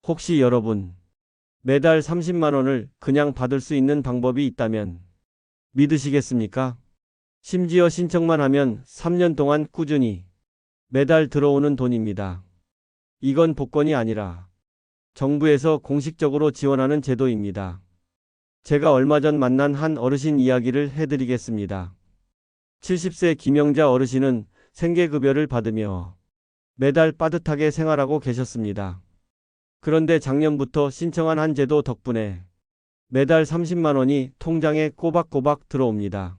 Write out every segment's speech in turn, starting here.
혹시 여러분, 매달 30만 원을 그냥 받을 수 있는 방법이 있다면 믿으시겠습니까? 심지어 신청만 하면 3년 동안 꾸준히 매달 들어오는 돈입니다. 이건 복권이 아니라 정부에서 공식적으로 지원하는 제도입니다. 제가 얼마 전 만난 한 어르신 이야기를 해드리겠습니다. 70세 김영자 어르신은 생계급여를 받으며 매달 빠듯하게 생활하고 계셨습니다. 그런데 작년부터 신청한 한 제도 덕분에 매달 30만 원이 통장에 꼬박꼬박 들어옵니다.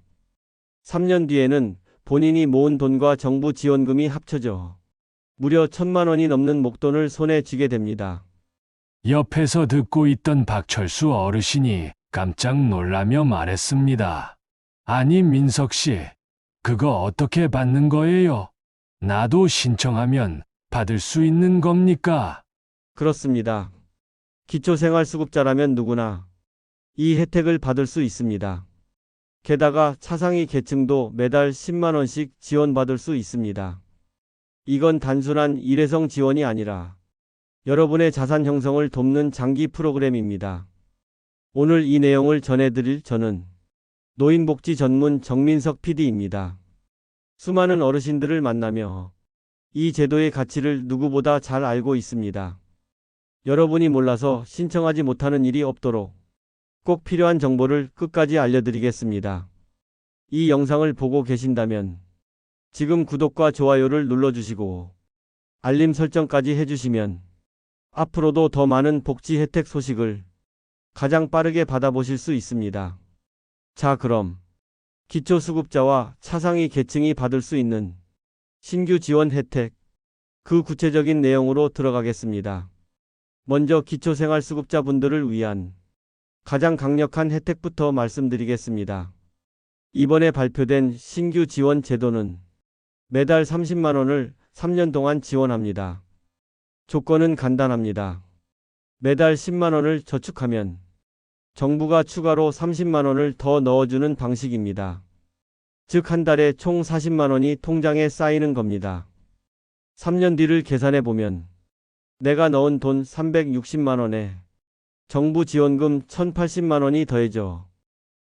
3년 뒤에는 본인이 모은 돈과 정부 지원금이 합쳐져 무려 1,000만 원이 넘는 목돈을 손에 쥐게 됩니다. 옆에서 듣고 있던 박철수 어르신이 깜짝 놀라며 말했습니다. 아니, 민석 씨, 그거 어떻게 받는 거예요? 나도 신청하면 받을 수 있는 겁니까? 그렇습니다. 기초생활수급자라면 누구나 이 혜택을 받을 수 있습니다. 게다가 차상위 계층도 매달 10만 원씩 지원받을 수 있습니다. 이건 단순한 일회성 지원이 아니라 여러분의 자산 형성을 돕는 장기 프로그램입니다. 오늘 이 내용을 전해드릴 저는 노인복지 전문 정민석 PD입니다. 수많은 어르신들을 만나며 이 제도의 가치를 누구보다 잘 알고 있습니다. 여러분이 몰라서 신청하지 못하는 일이 없도록 꼭 필요한 정보를 끝까지 알려드리겠습니다. 이 영상을 보고 계신다면 지금 구독과 좋아요를 눌러주시고 알림 설정까지 해주시면 앞으로도 더 많은 복지 혜택 소식을 가장 빠르게 받아보실 수 있습니다. 자, 그럼 기초수급자와 차상위 계층이 받을 수 있는 신규 지원 혜택, 그 구체적인 내용으로 들어가겠습니다. 먼저 기초생활수급자분들을 위한 가장 강력한 혜택부터 말씀드리겠습니다. 이번에 발표된 신규 지원 제도는 매달 30만 원을 3년 동안 지원합니다. 조건은 간단합니다. 매달 10만 원을 저축하면 정부가 추가로 30만 원을 더 넣어주는 방식입니다. 즉 한 달에 총 40만 원이 통장에 쌓이는 겁니다. 3년 뒤를 계산해 보면 내가 넣은 돈 360만 원에 정부 지원금 1,080만 원이 더해져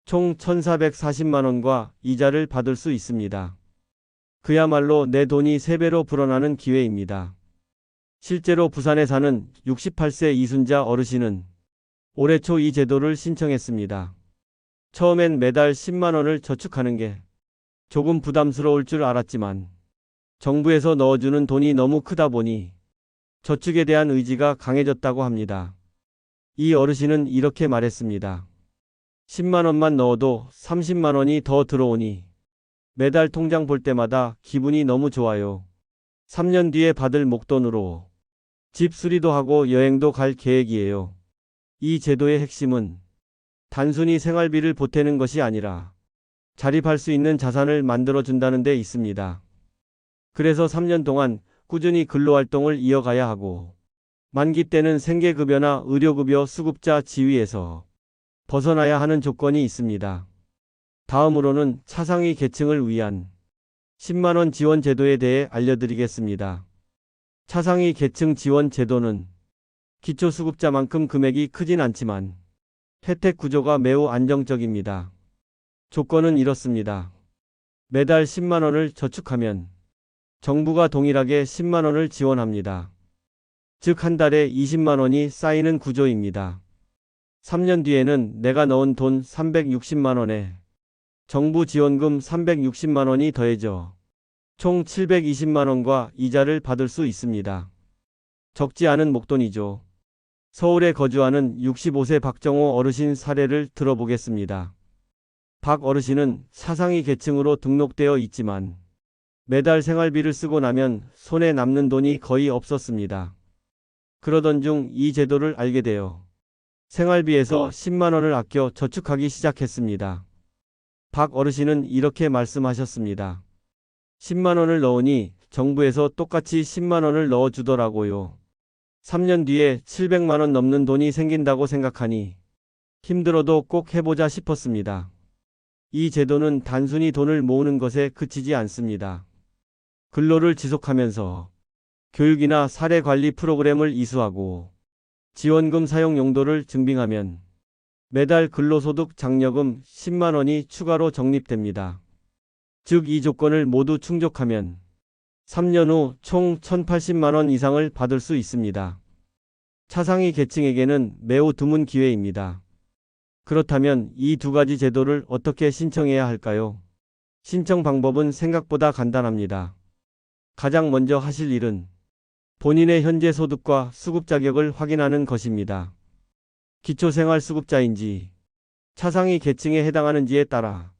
총 1,440만 원과 이자를 받을 수 있습니다. 그야말로 내 돈이 3배로 불어나는 기회입니다. 실제로 부산에 사는 68세 이순자 어르신은 올해 초 이 제도를 신청했습니다. 처음엔 매달 10만 원을 저축하는 게 조금 부담스러울 줄 알았지만 정부에서 넣어주는 돈이 너무 크다 보니 저축에 대한 의지가 강해졌다고 합니다. 이 어르신은 이렇게 말했습니다. 10만 원만 넣어도 30만 원이 더 들어오니 매달 통장 볼 때마다 기분이 너무 좋아요. 3년 뒤에 받을 목돈으로 집 수리도 하고 여행도 갈 계획이에요. 이 제도의 핵심은 단순히 생활비를 보태는 것이 아니라 자립할 수 있는 자산을 만들어준다는 데 있습니다. 그래서 3년 동안 꾸준히 근로활동을 이어가야 하고 만기 때는 생계급여나 의료급여 수급자 지위에서 벗어나야 하는 조건이 있습니다. 다음으로는 차상위 계층을 위한 10만 원 지원 제도에 대해 알려드리겠습니다. 차상위 계층 지원 제도는 기초수급자만큼 금액이 크진 않지만 혜택 구조가 매우 안정적입니다. 조건은 이렇습니다. 매달 10만 원을 저축하면 정부가 동일하게 10만 원을 지원합니다. 즉 한 달에 20만 원이 쌓이는 구조입니다. 3년 뒤에는 내가 넣은 돈 360만 원에 정부 지원금 360만 원이 더해져 총 720만 원과 이자를 받을 수 있습니다. 적지 않은 목돈이죠. 서울에 거주하는 65세 박정호 어르신 사례를 들어보겠습니다. 박 어르신은 차상위 계층으로 등록되어 있지만 매달 생활비를 쓰고 나면 손에 남는 돈이 거의 없었습니다. 그러던 중 이 제도를 알게 되어 생활비에서 10만 원을 아껴 저축하기 시작했습니다. 박 어르신은 이렇게 말씀하셨습니다. 10만 원을 넣으니 정부에서 똑같이 10만 원을 넣어주더라고요. 3년 뒤에 700만 원 넘는 돈이 생긴다고 생각하니 힘들어도 꼭 해보자 싶었습니다. 이 제도는 단순히 돈을 모으는 것에 그치지 않습니다. 근로를 지속하면서 교육이나 사례 관리 프로그램을 이수하고 지원금 사용 용도를 증빙하면 매달 근로소득 장려금 10만 원이 추가로 적립됩니다. 즉 이 조건을 모두 충족하면 3년 후 총 1,080만 원 이상을 받을 수 있습니다. 차상위 계층에게는 매우 드문 기회입니다. 그렇다면 이 두 가지 제도를 어떻게 신청해야 할까요? 신청 방법은 생각보다 간단합니다. 가장 먼저 하실 일은 본인의 현재 소득과 수급 자격을 확인하는 것입니다. 기초생활수급자인지 차상위 계층에 해당하는지에 따라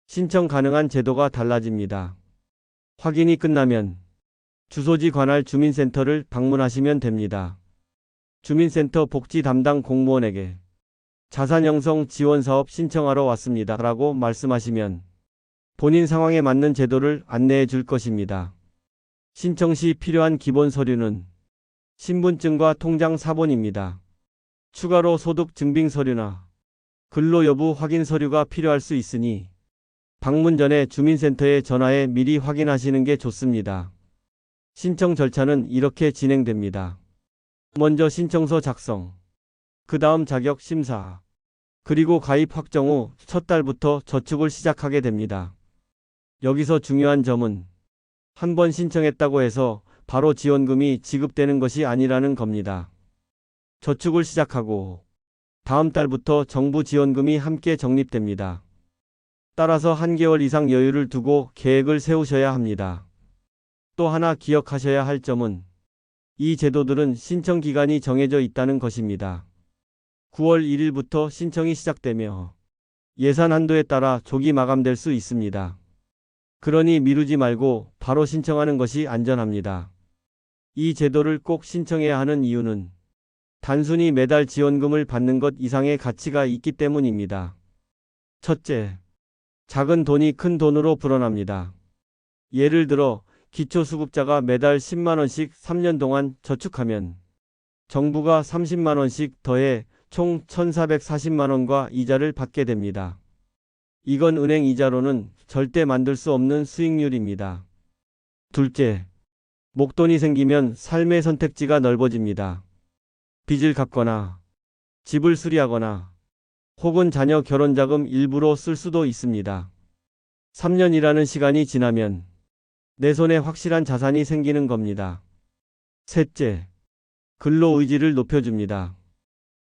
신청 가능한 제도가 달라집니다. 확인이 끝나면 주소지 관할 주민센터를 방문하시면 됩니다. 주민센터 복지 담당 공무원에게 자산형성 지원사업 신청하러 왔습니다 라고 말씀하시면 본인 상황에 맞는 제도를 안내해 줄 것입니다. 신청 시 필요한 기본 서류는 신분증과 통장 사본입니다. 추가로 소득 증빙 서류나 근로 여부 확인 서류가 필요할 수 있으니 방문 전에 주민센터에 전화해 미리 확인하시는 게 좋습니다. 신청 절차는 이렇게 진행됩니다. 먼저 신청서 작성, 그 다음 자격 심사, 그리고 가입 확정 후 첫 달부터 저축을 시작하게 됩니다. 여기서 중요한 점은 한 번 신청했다고 해서 바로 지원금이 지급되는 것이 아니라는 겁니다. 저축을 시작하고 다음 달부터 정부 지원금이 함께 적립됩니다. 따라서 한 개월 이상 여유를 두고 계획을 세우셔야 합니다. 또 하나 기억하셔야 할 점은 이 제도들은 신청 기간이 정해져 있다는 것입니다. 9월 1일부터 신청이 시작되며 예산 한도에 따라 조기 마감될 수 있습니다. 그러니 미루지 말고 바로 신청하는 것이 안전합니다. 이 제도를 꼭 신청해야 하는 이유는 단순히 매달 지원금을 받는 것 이상의 가치가 있기 때문입니다. 첫째, 작은 돈이 큰 돈으로 불어납니다. 예를 들어 기초수급자가 매달 10만 원씩 3년 동안 저축하면 정부가 30만 원씩 더해 총 1,440만 원과 이자를 받게 됩니다. 이건 은행 이자로는 절대 만들 수 없는 수익률입니다. 둘째, 목돈이 생기면 삶의 선택지가 넓어집니다. 빚을 갚거나 집을 수리하거나 혹은 자녀 결혼자금 일부로 쓸 수도 있습니다. 3년이라는 시간이 지나면 내 손에 확실한 자산이 생기는 겁니다. 셋째, 근로 의지를 높여줍니다.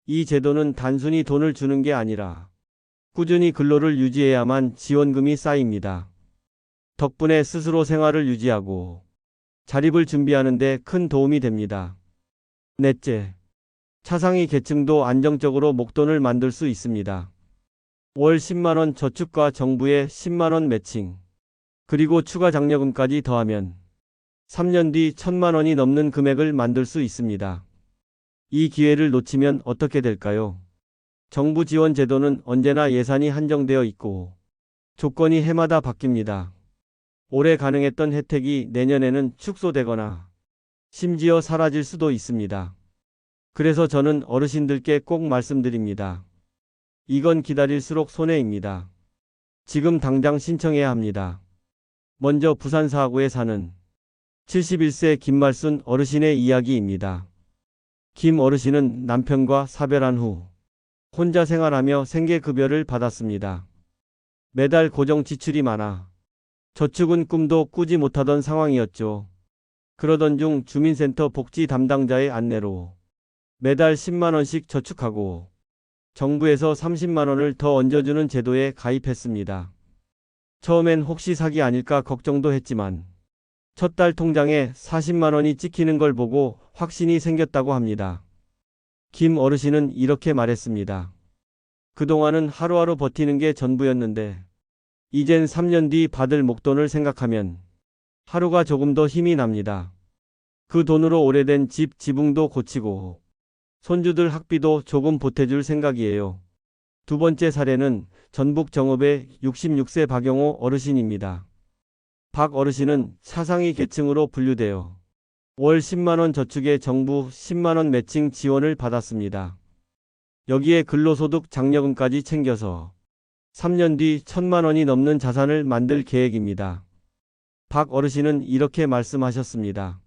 이 제도는 단순히 돈을 주는 게 아니라 꾸준히 근로를 유지해야만 지원금이 쌓입니다. 덕분에 스스로 생활을 유지하고 자립을 준비하는 데 큰 도움이 됩니다. 넷째, 차상위 계층도 안정적으로 목돈을 만들 수 있습니다. 월 10만 원 저축과 정부의 10만 원 매칭, 그리고 추가 장려금까지 더하면 3년 뒤 1,000만 원이 넘는 금액을 만들 수 있습니다. 이 기회를 놓치면 어떻게 될까요? 정부 지원 제도는 언제나 예산이 한정되어 있고 조건이 해마다 바뀝니다. 올해 가능했던 혜택이 내년에는 축소되거나 심지어 사라질 수도 있습니다. 그래서 저는 어르신들께 꼭 말씀드립니다. 이건 기다릴수록 손해입니다. 지금 당장 신청해야 합니다. 먼저 부산 사구에 사는 71세 김말순 어르신의 이야기입니다. 김 어르신은 남편과 사별한 후 혼자 생활하며 생계급여를 받았습니다. 매달 고정 지출이 많아 저축은 꿈도 꾸지 못하던 상황이었죠. 그러던 중 주민센터 복지 담당자의 안내로 매달 10만 원씩 저축하고 정부에서 30만 원을 더 얹어주는 제도에 가입했습니다. 처음엔 혹시 사기 아닐까 걱정도 했지만 첫 달 통장에 40만 원이 찍히는 걸 보고 확신이 생겼다고 합니다. 김 어르신은 이렇게 말했습니다. 그동안은 하루하루 버티는 게 전부였는데 이젠 3년 뒤 받을 목돈을 생각하면 하루가 조금 더 힘이 납니다. 그 돈으로 오래된 집 지붕도 고치고 손주들 학비도 조금 보태줄 생각이에요. 두 번째 사례는 전북 정읍의 66세 박영호 어르신입니다. 박 어르신은 차상위 계층으로 분류되어 월 10만 원 저축에 정부 10만 원 매칭 지원을 받았습니다. 여기에 근로소득 장려금까지 챙겨서 3년 뒤 1,000만 원이 넘는 자산을 만들 계획입니다. 박 어르신은 이렇게 말씀하셨습니다.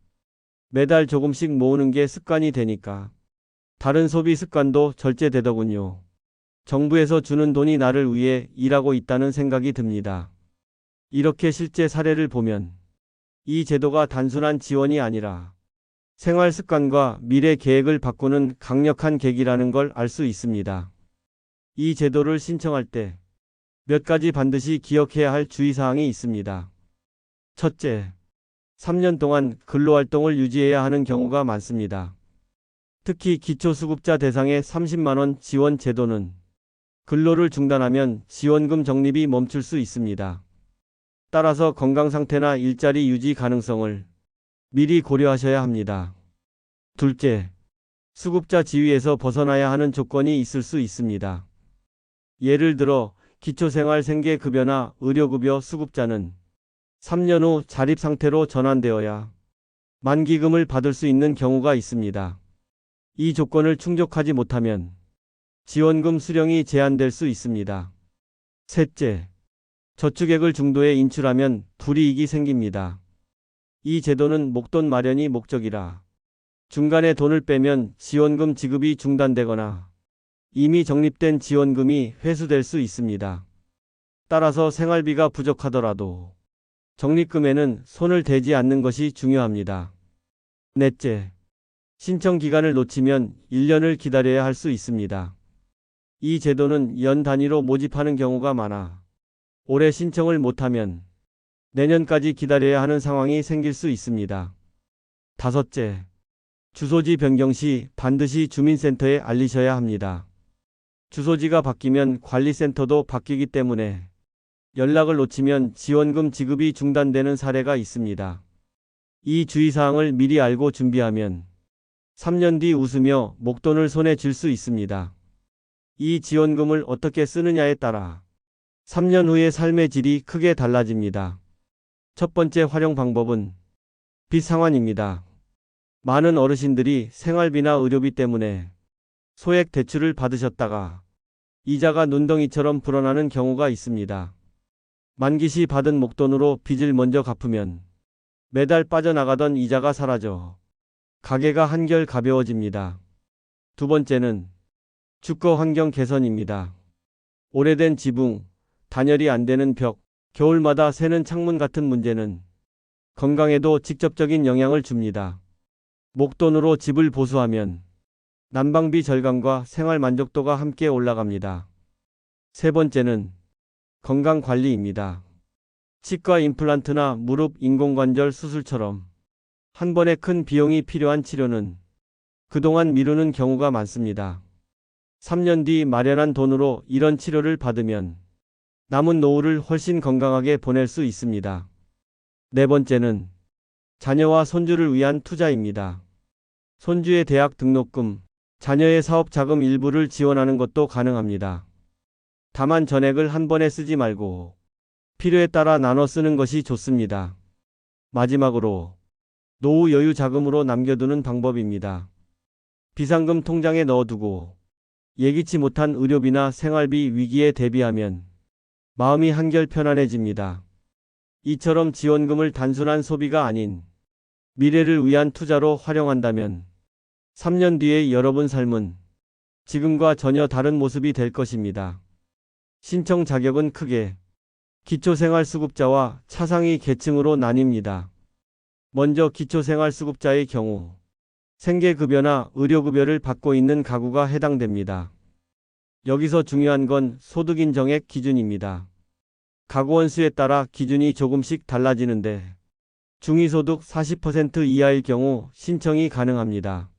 매달 조금씩 모으는 게 습관이 되니까 다른 소비 습관도 절제되더군요. 정부에서 주는 돈이 나를 위해 일하고 있다는 생각이 듭니다. 이렇게 실제 사례를 보면 이 제도가 단순한 지원이 아니라 생활 습관과 미래 계획을 바꾸는 강력한 계기라는 걸 알 수 있습니다. 이 제도를 신청할 때 몇 가지 반드시 기억해야 할 주의사항이 있습니다. 첫째, 3년 동안 근로활동을 유지해야 하는 경우가 많습니다. 특히 기초수급자 대상의 30만원 지원 제도는 근로를 중단하면 지원금 적립이 멈출 수 있습니다. 따라서 건강 상태나 일자리 유지 가능성을 미리 고려하셔야 합니다. 둘째, 수급자 지위에서 벗어나야 하는 조건이 있을 수 있습니다. 예를 들어 기초생활생계급여나 의료급여 수급자는 3년 후 자립 상태로 전환되어야 만기금을 받을 수 있는 경우가 있습니다. 이 조건을 충족하지 못하면 지원금 수령이 제한될 수 있습니다. 셋째, 저축액을 중도에 인출하면 불이익이 생깁니다. 이 제도는 목돈 마련이 목적이라 중간에 돈을 빼면 지원금 지급이 중단되거나 이미 적립된 지원금이 회수될 수 있습니다. 따라서 생활비가 부족하더라도 적립금에는 손을 대지 않는 것이 중요합니다. 넷째, 신청 기간을 놓치면 1년을 기다려야 할 수 있습니다. 이 제도는 연 단위로 모집하는 경우가 많아 올해 신청을 못하면 내년까지 기다려야 하는 상황이 생길 수 있습니다. 다섯째, 주소지 변경 시 반드시 주민센터에 알리셔야 합니다. 주소지가 바뀌면 관리센터도 바뀌기 때문에 연락을 놓치면 지원금 지급이 중단되는 사례가 있습니다. 이 주의사항을 미리 알고 준비하면 3년 뒤 웃으며 목돈을 손에 쥘 수 있습니다. 이 지원금을 어떻게 쓰느냐에 따라 3년 후의 삶의 질이 크게 달라집니다. 첫 번째 활용 방법은 빚 상환입니다. 많은 어르신들이 생활비나 의료비 때문에 소액 대출을 받으셨다가 이자가 눈덩이처럼 불어나는 경우가 있습니다. 만기 시 받은 목돈으로 빚을 먼저 갚으면 매달 빠져나가던 이자가 사라져 가계가 한결 가벼워집니다. 두 번째는 주거 환경 개선입니다. 오래된 지붕, 단열이 안 되는 벽, 겨울마다 새는 창문 같은 문제는 건강에도 직접적인 영향을 줍니다. 목돈으로 집을 보수하면 난방비 절감과 생활 만족도가 함께 올라갑니다. 세 번째는 건강관리입니다. 치과 임플란트나 무릎 인공관절 수술처럼 한 번에 큰 비용이 필요한 치료는 그동안 미루는 경우가 많습니다. 3년 뒤 마련한 돈으로 이런 치료를 받으면 남은 노후를 훨씬 건강하게 보낼 수 있습니다. 네 번째는 자녀와 손주를 위한 투자입니다. 손주의 대학 등록금, 자녀의 사업 자금 일부를 지원하는 것도 가능합니다. 다만 전액을 한 번에 쓰지 말고 필요에 따라 나눠 쓰는 것이 좋습니다. 마지막으로 노후 여유 자금으로 남겨두는 방법입니다. 비상금 통장에 넣어두고 예기치 못한 의료비나 생활비 위기에 대비하면 마음이 한결 편안해집니다. 이처럼 지원금을 단순한 소비가 아닌 미래를 위한 투자로 활용한다면 3년 뒤의 여러분 삶은 지금과 전혀 다른 모습이 될 것입니다. 신청 자격은 크게 기초생활수급자와 차상위 계층으로 나뉩니다. 먼저 기초생활수급자의 경우 생계급여나 의료급여를 받고 있는 가구가 해당됩니다. 여기서 중요한 건 소득 인정액 기준입니다. 가구 원수에 따라 기준이 조금씩 달라지는데 중위소득 40% 이하일 경우 신청이 가능합니다.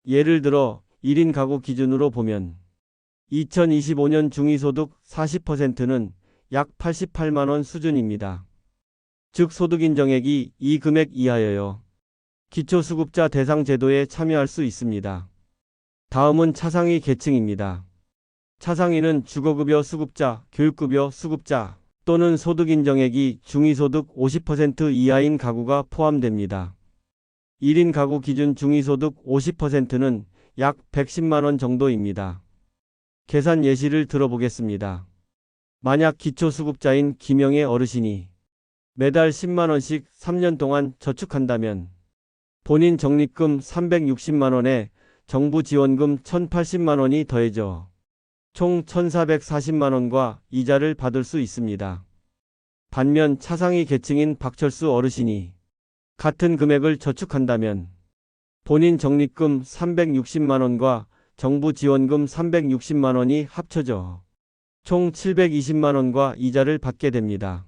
예를 들어 1인 가구 기준으로 보면 2025년 중위소득 40%는 약 88만원 수준입니다. 즉 소득 인정액이 이 금액 이하여야 기초수급자 대상 제도에 참여할 수 있습니다. 다음은 차상위 계층입니다. 차상위는 주거급여 수급자, 교육급여 수급자 또는 소득 인정액이 중위소득 50% 이하인 가구가 포함됩니다. 1인 가구 기준 중위소득 50%는 약 110만원 정도입니다. 계산 예시를 들어보겠습니다. 만약 기초수급자인 김영애 어르신이 매달 10만원씩 3년 동안 저축한다면 본인 적립금 360만원에 정부 지원금 1,080만 원이 더해져 총 1,440만 원과 이자를 받을 수 있습니다. 반면 차상위 계층인 박철수 어르신이 같은 금액을 저축한다면 본인 적립금 360만 원과 정부 지원금 360만 원이 합쳐져 총 720만 원과 이자를 받게 됩니다.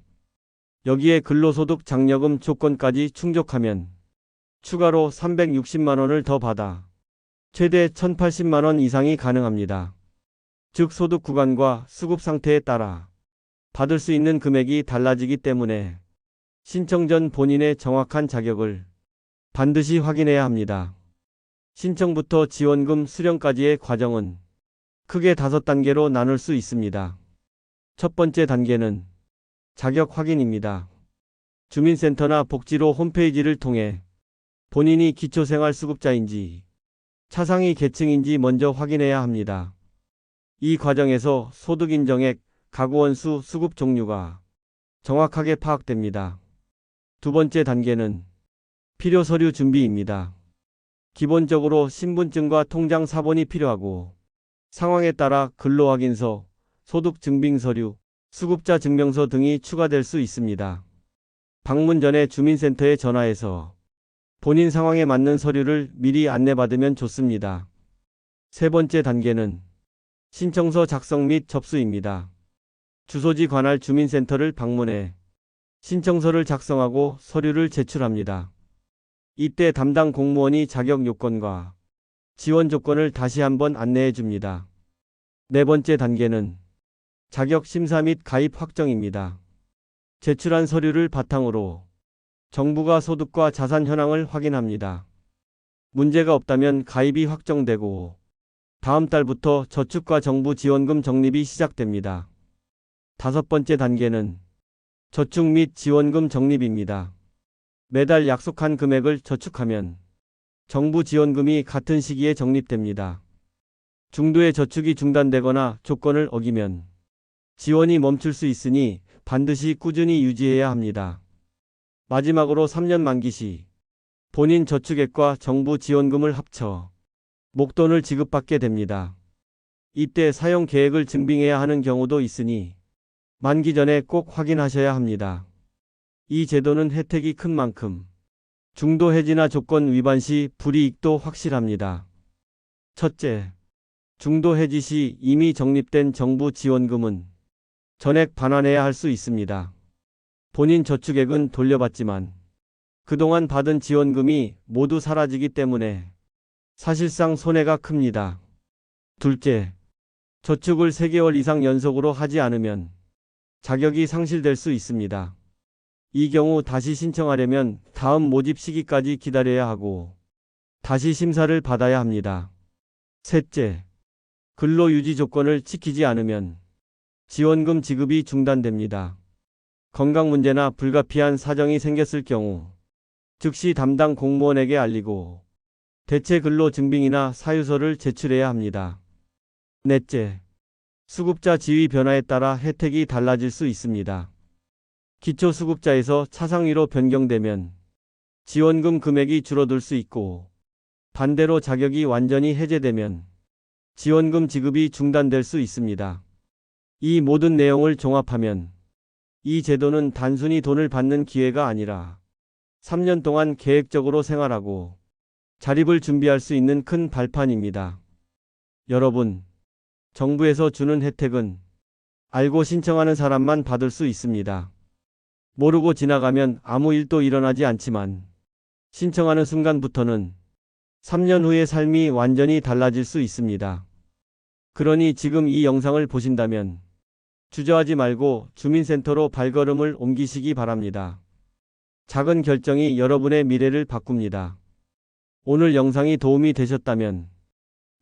여기에 근로소득 장려금 조건까지 충족하면 추가로 360만 원을 더 받아 최대 1,080만 원 이상이 가능합니다. 즉 소득 구간과 수급 상태에 따라 받을 수 있는 금액이 달라지기 때문에 신청 전 본인의 정확한 자격을 반드시 확인해야 합니다. 신청부터 지원금 수령까지의 과정은 크게 5단계로 나눌 수 있습니다. 첫 번째 단계는 자격 확인입니다. 주민센터나 복지로 홈페이지를 통해 본인이 기초생활수급자인지 차상위 계층인지 먼저 확인해야 합니다. 이 과정에서 소득 인정액, 가구원수, 수급 종류가 정확하게 파악됩니다. 두 번째 단계는 필요 서류 준비입니다. 기본적으로 신분증과 통장 사본이 필요하고 상황에 따라 근로확인서, 소득증빙서류, 수급자 증명서 등이 추가될 수 있습니다. 방문 전에 주민센터에 전화해서 본인 상황에 맞는 서류를 미리 안내받으면 좋습니다. 세 번째 단계는 신청서 작성 및 접수입니다. 주소지 관할 주민센터를 방문해 신청서를 작성하고 서류를 제출합니다. 이때 담당 공무원이 자격 요건과 지원 조건을 다시 한번 안내해 줍니다. 네 번째 단계는 자격 심사 및 가입 확정입니다. 제출한 서류를 바탕으로 정부가 소득과 자산 현황을 확인합니다. 문제가 없다면 가입이 확정되고 다음 달부터 저축과 정부 지원금 적립이 시작됩니다. 다섯 번째 단계는 저축 및 지원금 적립입니다. 매달 약속한 금액을 저축하면 정부 지원금이 같은 시기에 적립됩니다. 중도에 저축이 중단되거나 조건을 어기면 지원이 멈출 수 있으니 반드시 꾸준히 유지해야 합니다. 마지막으로 3년 만기 시 본인 저축액과 정부 지원금을 합쳐 목돈을 지급받게 됩니다. 이때 사용 계획을 증빙해야 하는 경우도 있으니 만기 전에 꼭 확인하셔야 합니다. 이 제도는 혜택이 큰 만큼 중도 해지나 조건 위반 시 불이익도 확실합니다. 첫째, 중도 해지 시 이미 적립된 정부 지원금은 전액 반환해야 할 수 있습니다. 본인 저축액은 돌려받지만 그동안 받은 지원금이 모두 사라지기 때문에 사실상 손해가 큽니다. 둘째, 저축을 3개월 이상 연속으로 하지 않으면 자격이 상실될 수 있습니다. 이 경우 다시 신청하려면 다음 모집 시기까지 기다려야 하고 다시 심사를 받아야 합니다. 셋째, 근로유지 조건을 지키지 않으면 지원금 지급이 중단됩니다. 건강 문제나 불가피한 사정이 생겼을 경우 즉시 담당 공무원에게 알리고 대체 근로 증빙이나 사유서를 제출해야 합니다. 넷째, 수급자 지위 변화에 따라 혜택이 달라질 수 있습니다. 기초수급자에서 차상위로 변경되면 지원금 금액이 줄어들 수 있고 반대로 자격이 완전히 해제되면 지원금 지급이 중단될 수 있습니다. 이 모든 내용을 종합하면 이 제도는 단순히 돈을 받는 기회가 아니라 3년 동안 계획적으로 생활하고 자립을 준비할 수 있는 큰 발판입니다. 여러분, 정부에서 주는 혜택은 알고 신청하는 사람만 받을 수 있습니다. 모르고 지나가면 아무 일도 일어나지 않지만 신청하는 순간부터는 3년 후의 삶이 완전히 달라질 수 있습니다. 그러니 지금 이 영상을 보신다면 주저하지 말고 주민센터로 발걸음을 옮기시기 바랍니다. 작은 결정이 여러분의 미래를 바꿉니다. 오늘 영상이 도움이 되셨다면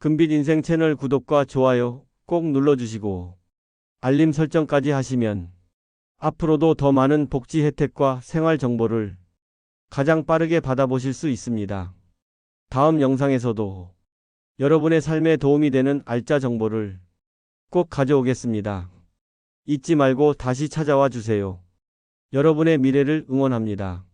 금빛인생 채널 구독과 좋아요 꼭 눌러주시고 알림 설정까지 하시면 앞으로도 더 많은 복지 혜택과 생활 정보를 가장 빠르게 받아보실 수 있습니다. 다음 영상에서도 여러분의 삶에 도움이 되는 알짜 정보를 꼭 가져오겠습니다. 잊지 말고 다시 찾아와 주세요. 여러분의 미래를 응원합니다.